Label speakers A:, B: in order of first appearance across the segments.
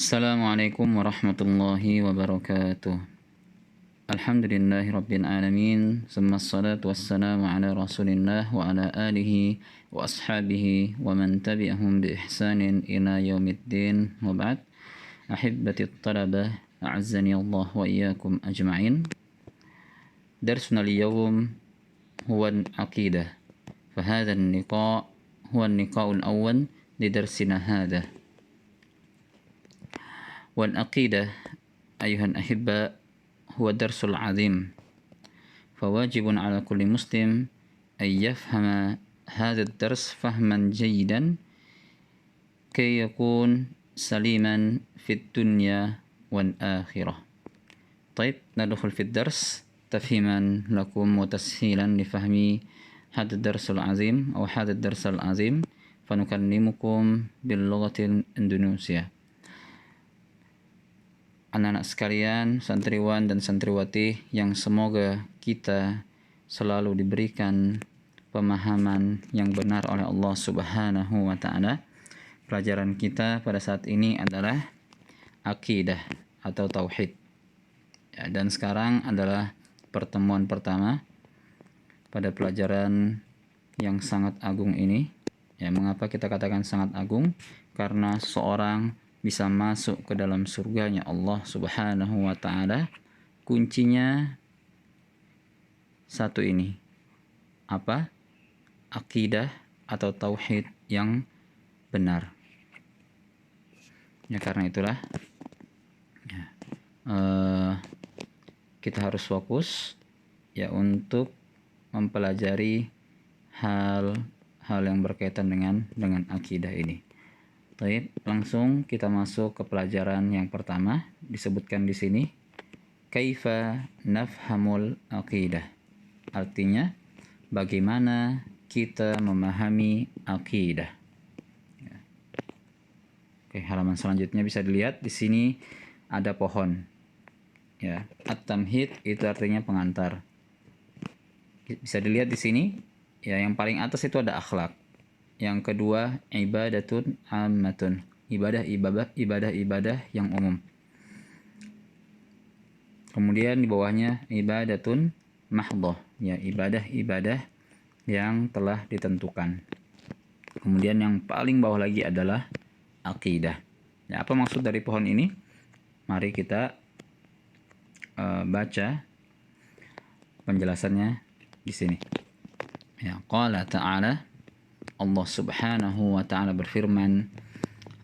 A: Assalamualaikum warahmatullahi wabarakatuh. Alhamdulillahi rabbil alamin. Summa assalatu wassalamu ala rasulillah wa ala alihi wa ashabihi wa man tabi'ahum bi ihsanin ila yaumiddin. Wa ba'd. Ahibbati at-talabah, a'azzani Allah wa iyyakum ajma'in. Darsuna al-yawm huwa al-aqidah. فهذا اللقاء هو اللقاء الأول لدرسنا هذا. والعقيدة أيها الأحبة هو درس عظيم، فواجب على كل مسلم أن يفهم هذا الدرس فهما جيدا كي يكون سليما في الدنيا والآخرة. طيب، ندخل في الدرس تفهيما لكم وتسهيلا لفهم هذا الدرس العظيم أو هذا الدرس العظيم، فنكلمكم باللغة الإندونيسية. Anak-anak sekalian, santriwan dan santriwati yang semoga kita selalu diberikan pemahaman yang benar oleh Allah Subhanahu wa Ta'ala. Pelajaran kita pada saat ini adalah akidah atau tauhid. Ya, dan sekarang adalah pertemuan pertama pada pelajaran yang sangat agung ini. Ya, mengapa kita katakan sangat agung? Karena seorang bisa masuk ke dalam surganya Allah Subhanahu wa Ta'ala, kuncinya satu ini. Apa? Akidah atau tauhid yang benar. Ya, karena itulah kita harus fokus ya untuk mempelajari hal yang berkaitan dengan akidah ini. Baik, langsung kita masuk ke pelajaran yang pertama. Disebutkan di sini kaifa nafhamul aqidah. Artinya bagaimana kita memahami akidah. Ya. Oke, halaman selanjutnya bisa dilihat di sini ada pohon. Ya, at-tamhid itu artinya pengantar. Bisa dilihat di sini ya, yang paling atas itu ada akhlak. Yang kedua, ibadatun ammatun, ibadah yang umum. Kemudian di bawahnya ibadatun mahdhah, ya, ibadah yang telah ditentukan. Kemudian yang paling bawah lagi adalah akidah. Ya, apa maksud dari pohon ini? Mari kita baca penjelasannya di sini. Ya, qala ta'ala, Allah Subhanahu wa Ta'ala berfirman,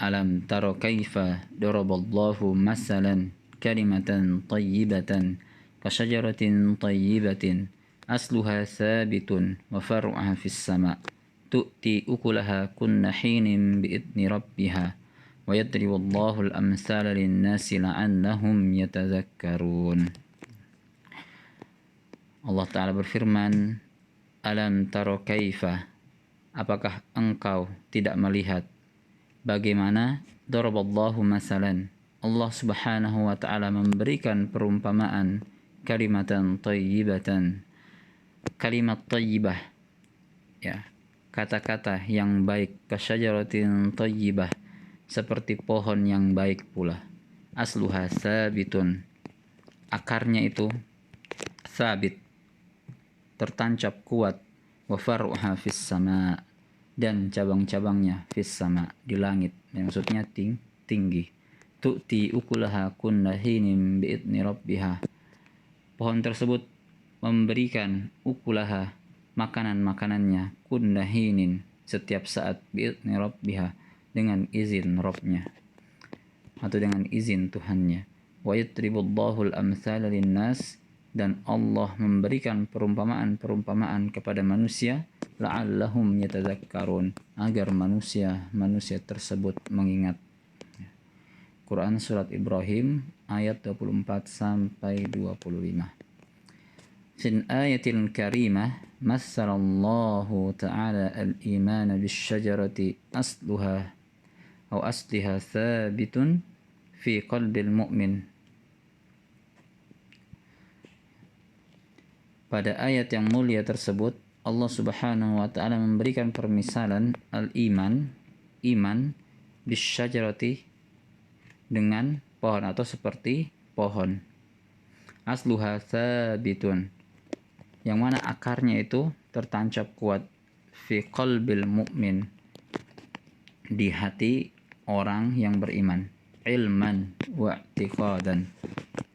A: alam taro kaifa daraballahu masalan kalimatan tayyibatan kasyajaratin tayyibatin asluha sabitun wa far'uha fis sama' tu'ti ukulaha kunna hinin bi'idni rabbiha wa yadribu Allahu al-amsala lin-nasi la'annahum yatazakkarun. Allah Ta'ala berfirman, alam taro kaifa, apakah engkau tidak melihat bagaimana daraballahu masalan, Allah Subhanahu wa Ta'ala memberikan perumpamaan kalimatan tayyibatan, kalimat tayyibah, ya, kata-kata yang baik, kasyajaratin tayyibah, seperti pohon yang baik pula, asluha sabitun, akarnya itu sabit, tertancap kuat, wa far'uha fis sama', dan cabang-cabangnya fis sama', di langit, maksudnya tinggi. Tu'ti ukulaha kunna hinin bi'idni rabbiha, pohon tersebut memberikan ukulaha, makanan-makanannya, kunna hinin, setiap saat, bi'idni rabbiha, dengan izin Rabbnya atau dengan izin Tuhannya. Wa yadribullahu al-amsala lin-nas, dan Allah memberikan perumpamaan kepada manusia, la'allahum yatadzakkarun, agar manusia tersebut mengingat. Quran surat Ibrahim ayat 24 sampai 25. Fin ayatil karimah massalallahu ta'ala al-iman bisyajarati asliha thabitun fi qalbil mu'min. Pada ayat yang mulia tersebut, Allah Subhanahu wa Ta'ala memberikan permisalan iman bisyajarati dengan pohon atau seperti pohon. Asluha tsabitun, yang mana akarnya itu tertancap kuat, fi qalbil mu'min, di hati orang yang beriman, ilman wa i'tiqadan,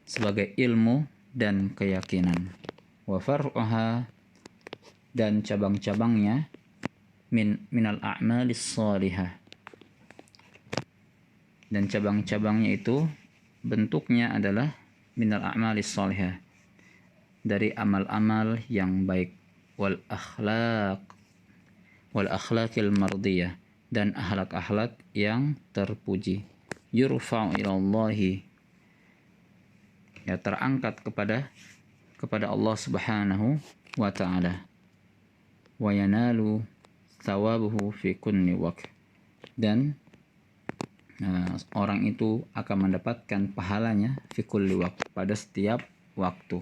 A: sebagai ilmu dan keyakinan, wa far'uha, dan cabang-cabangnya minal a'malis shalihah, dan cabang-cabangnya itu bentuknya adalah minal a'malis shalihah, dari amal-amal yang baik, wal akhlaqil mardiyah, dan akhlak-akhlak yang terpuji, yurfa'u ilallahi, ya terangkat kepada Allah Subhanahu wa taala, wa yanalu thawabuhu fi kulli waqt, dan orang itu akan mendapatkan pahalanya fi kulli waqt, pada setiap waktu.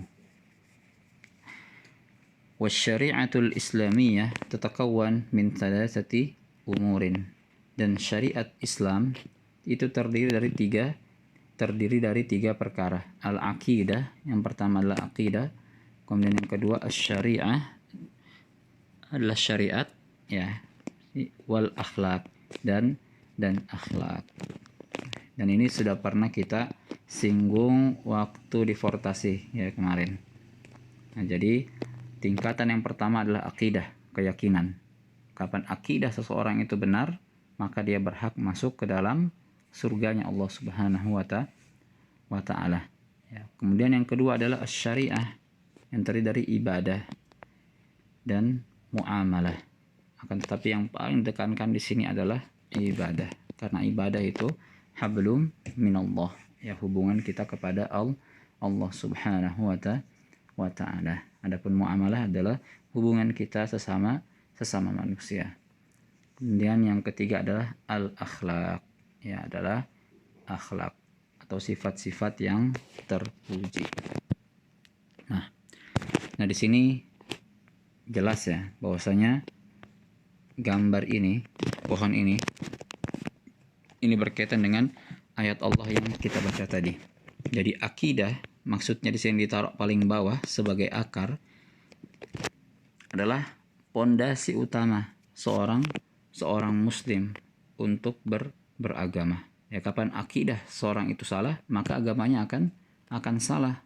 A: Wasyari'atul islamiyah tatakawwan min thalathati umurin, dan syariat Islam itu terdiri dari tiga perkara. Al-aqidah, yang pertama adalah aqidah, kemudian yang kedua asy-syari'ah, adalah syariat, ya, wal akhlak, dan akhlak. Dan ini sudah pernah kita singgung waktu di fortasi ya kemarin. Nah, jadi tingkatan yang pertama adalah akidah, keyakinan. Kapan akidah seseorang itu benar, maka dia berhak masuk ke dalam surganya Allah Subhanahu wa taala. Ya. Kemudian yang kedua adalah syariah, yang terdiri dari ibadah dan muamalah. Akan tetapi yang paling ditekankan di sini adalah ibadah, karena ibadah itu hablum minallah, ya, hubungan kita kepada Allah Subhanahu wa taala. Adapun muamalah adalah hubungan kita sesama manusia. Kemudian yang ketiga adalah al-akhlak, ya, adalah akhlak atau sifat-sifat yang terpuji. Nah di sini jelas ya bahwasanya gambar ini, pohon ini berkaitan dengan ayat Allah yang kita baca tadi. Jadi akidah maksudnya di sini ditaruh paling bawah sebagai akar, adalah pondasi utama seorang muslim untuk beragama. Ya, kapan akidah seorang itu salah, maka agamanya akan salah.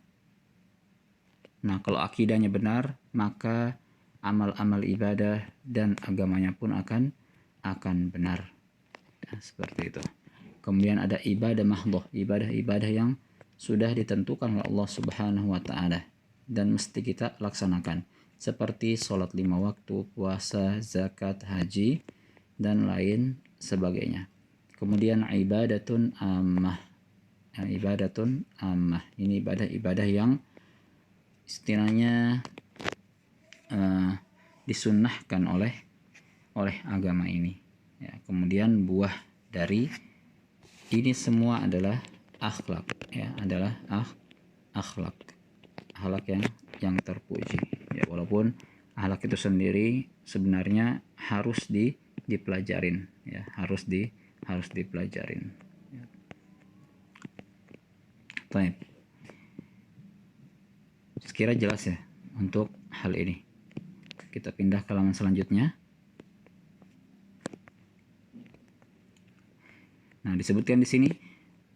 A: Nah, kalau akidahnya benar, maka amal-amal ibadah dan agamanya pun akan benar. Nah, seperti itu. Kemudian ada ibadah mahdhah, ibadah yang sudah ditentukan oleh Allah Subhanahu wa taala dan mesti kita laksanakan, seperti sholat 5 waktu, puasa, zakat, haji, dan lain sebagainya. Kemudian ibadatun ammah. Ibadatun ammah, ini ibadah yang istilahnya disunnahkan oleh agama ini. Ya, kemudian buah dari ini semua adalah akhlak, ya, adalah akhlak yang terpuji. Ya, walaupun akhlak itu sendiri sebenarnya harus dipelajarin, ya, harus dipelajarin. Ya. Baik. Sekira jelas ya untuk hal ini. Kita pindah ke halaman selanjutnya. Nah, disebutkan di sini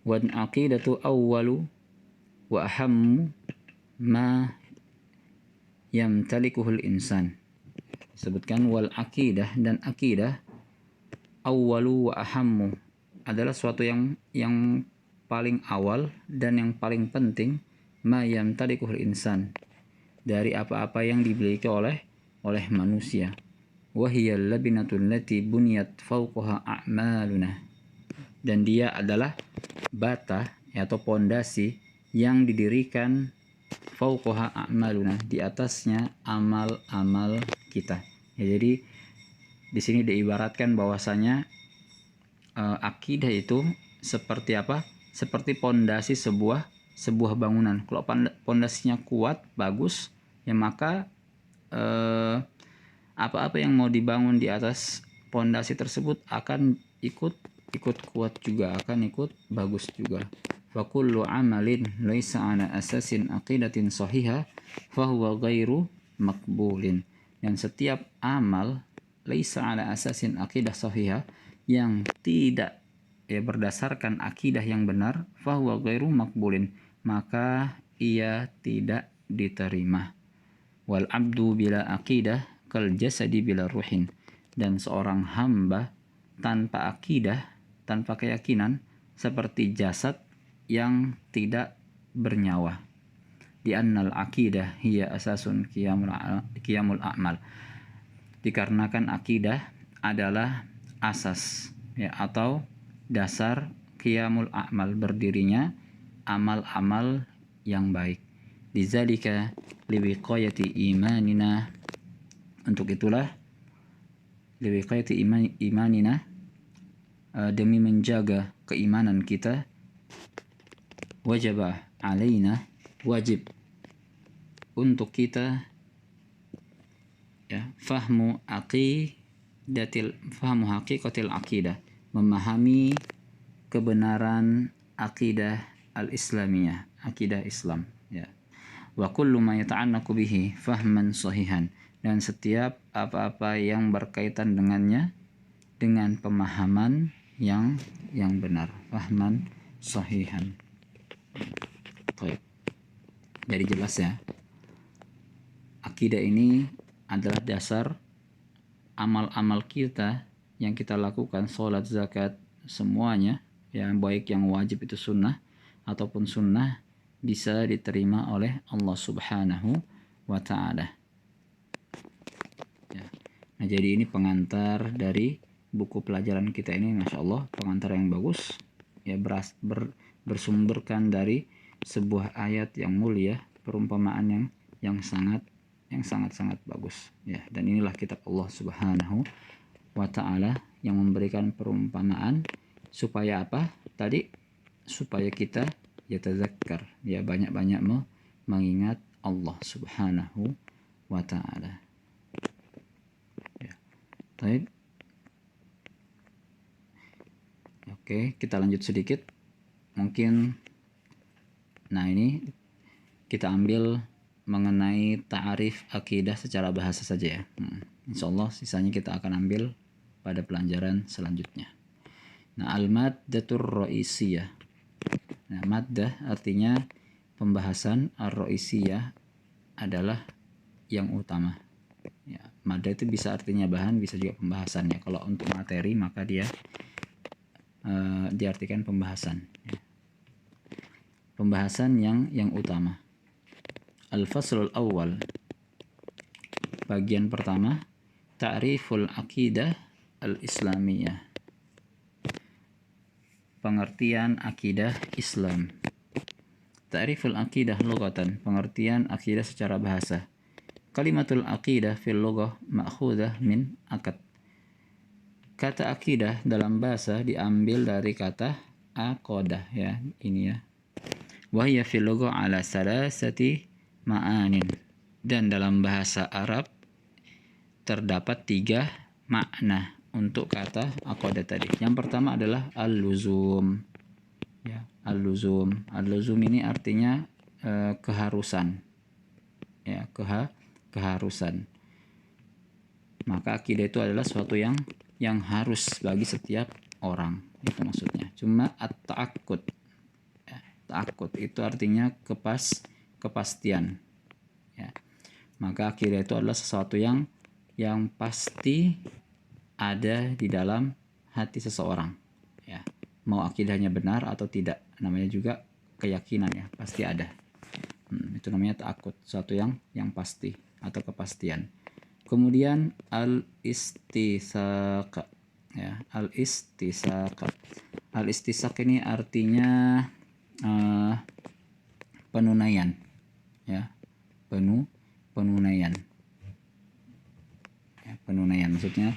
A: wan aqidatu awwalu wa ahammu ma yamtalikuhul insan. Disebutkan wal aqidah, dan akidah awwalu wa ahammu adalah suatu yang paling awal dan yang paling penting, ma yamtalikuhul insan, dari apa-apa yang dimiliki oleh manusia. Wa hiyal labinatul lati buniyat fawqaha a'maluna, dan dia adalah bata atau pondasi yang didirikan fauqaha a'maluna, di atasnya amal-amal kita. Ya, jadi di sini diibaratkan bahwasanya akidah itu seperti apa? Seperti pondasi sebuah bangunan. Kalau pondasinya kuat, bagus, ya maka apa-apa yang mau dibangun di atas pondasi tersebut akan ikut ikut kuat juga, akan ikut bagus juga. Fa kullu amalin laisa ala asasin aqidatin sahihah fahuwa ghairu makbulin. Dan setiap amal laisa ala asasin aqidah sahihah, yang tidak berdasarkan akidah yang benar, fahuwa ghairu makbulin, maka ia tidak diterima. Wal abdu bila aqidah kal jasadi bila ruhin. Dan seorang hamba tanpa akidah, tanpa keyakinan, seperti jasad yang tidak bernyawa. Di annal akidah hiya asasun qiyamul a'mal. Dikarenakan akidah adalah asas, atau dasar qiyamul a'mal, berdirinya amal-amal yang baik. Lidzalika liwiqayati imanina, untuk itulah liwiqayati imanina, demi menjaga keimanan kita, wajib alaina, wajib untuk kita, fahmu haqiqatil aqidah, memahami kebenaran akidah al-islamiyah, akidah Islam, wa kullu ma yata'allaqu bihi fahman sahihan, dan setiap apa-apa yang berkaitan dengannya dengan pemahaman yang benar, fahman sahihan. Baik. Jadi jelas ya, akidah ini adalah dasar amal-amal kita yang kita lakukan, sholat, zakat, semuanya, baik yang wajib itu sunnah ataupun sunnah, bisa diterima oleh Allah Subhanahu wa ta'ala. Nah, jadi ini pengantar dari buku pelajaran kita ini, Masya Allah, pengantar yang bagus, bersumberkan dari sebuah ayat yang mulia, perumpamaan yang sangat bagus, dan inilah kitab Allah Subhanahu wa ta'ala yang memberikan perumpamaan supaya apa tadi? Supaya kita yatazakkar, banyak-banyak mengingat Allah Subhanahu wa ta'ala. Baik. Oke, kita lanjut sedikit. Mungkin ini kita ambil mengenai ta'arif akidah secara bahasa saja ya. Insyaallah sisanya kita akan ambil pada pelajaran selanjutnya. Nah, al-maddatur ra'isiyah. Nah, maddah artinya pembahasan, ar-ra'isiyah adalah yang utama. Maddah itu bisa artinya bahan, bisa juga pembahasan ya. Kalau untuk materi maka dia diartikan pembahasan. Pembahasan yang utama. Al-faslul awal. Bagian pertama, ta'riful aqidah al-islamiyah. Pengertian akidah Islam. Ta'riful aqidah lughatan, pengertian akidah secara bahasa. Kalimatul aqidah fil lughah ma'khudah min akad. Kata akidah dalam bahasa diambil dari kata aqadah, ini ya. Wa hiya fil lughah ala salasati ma'anin. Dan dalam bahasa Arab terdapat 3 makna untuk kata aqadah tadi. Yang pertama adalah al-luzum. Al-luzum. Al-luzum ini artinya keharusan. Keharusan. Maka akidah itu adalah sesuatu yang harus bagi setiap orang, itu maksudnya. Cuma at-ta'aqqud. Ta'aqqud itu artinya kepastian. Maka akidah itu adalah sesuatu yang pasti ada di dalam hati seseorang. Mau akidahnya benar atau tidak, namanya juga keyakinan pasti ada. Itu namanya ta'aqqud, sesuatu yang pasti atau kepastian. Kemudian al-istisaq. Al-istisaq. Al-istisaq ini artinya penunaian. Penunaian. Penunaian maksudnya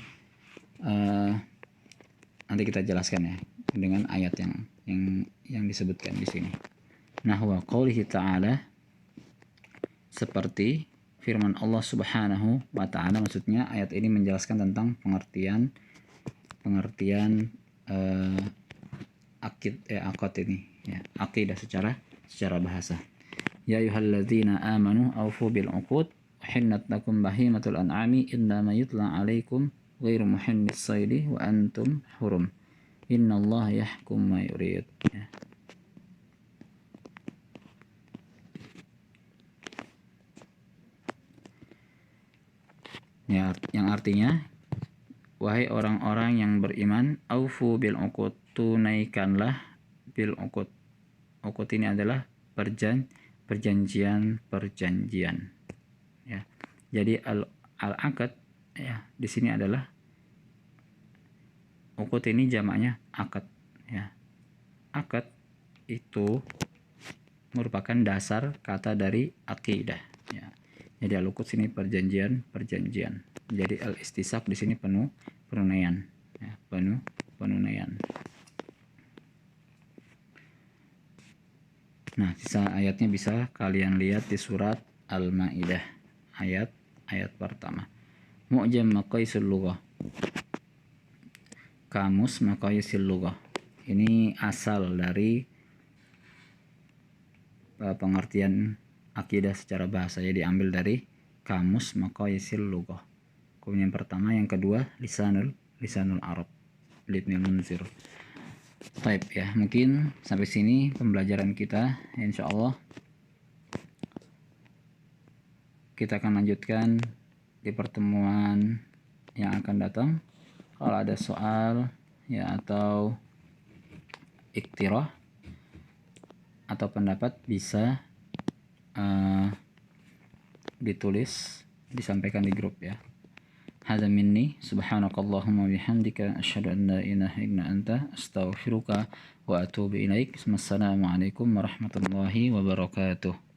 A: nanti kita jelaskan ya dengan ayat yang disebutkan di sini. Nahwa qaulihi ta'ala, seperti firman Allah Subhanahu wa ta'ala, maksudnya ayat ini menjelaskan tentang pengertian akad ini ya, akidah secara bahasa. Ya ayyuhalladzina amanu aufu bil uqud hinnat lakum bahimatul an'ami illa ma yutla 'alaikum ghairu muhinnis saidi wa antum hurum. Innallaha yahkum ma yurid. Ya, yang artinya wahai orang-orang yang beriman, aufu bil uqud, tunaikanlah bil uqud. Uqud ini adalah perjanjian ya. Jadi al-akad ya di sini adalah uqud, ini jamaknya akad ya. Akad itu merupakan dasar kata dari akidah ya. Jadi al-uqud sini perjanjian. Jadi al-istisaq di sini penunaian ya, penunaian. Nah, sisa ayatnya bisa kalian lihat di surat Al-Maidah ayat pertama. Mu'jam maqayisul lughah. Kamus maqayisul lughah. Ini asal dari pengertian akidah secara bahasa, ya diambil dari kamus maqayisil lughah. Kemudian yang pertama, yang kedua lisanul Arab Ibnul Munzir. Baik ya, mungkin sampai sini pembelajaran kita. Insyaallah kita akan lanjutkan di pertemuan yang akan datang. Kalau ada soal ya atau iktirah atau pendapat bisa ditulis, disampaikan di grup ya. Hadza minni subhanakallahumma bihamdika asyhadu an la ilaha illa anta astaghfiruka wa atubu ilaik. Wassalamualaikum warahmatullahi wabarakatuh.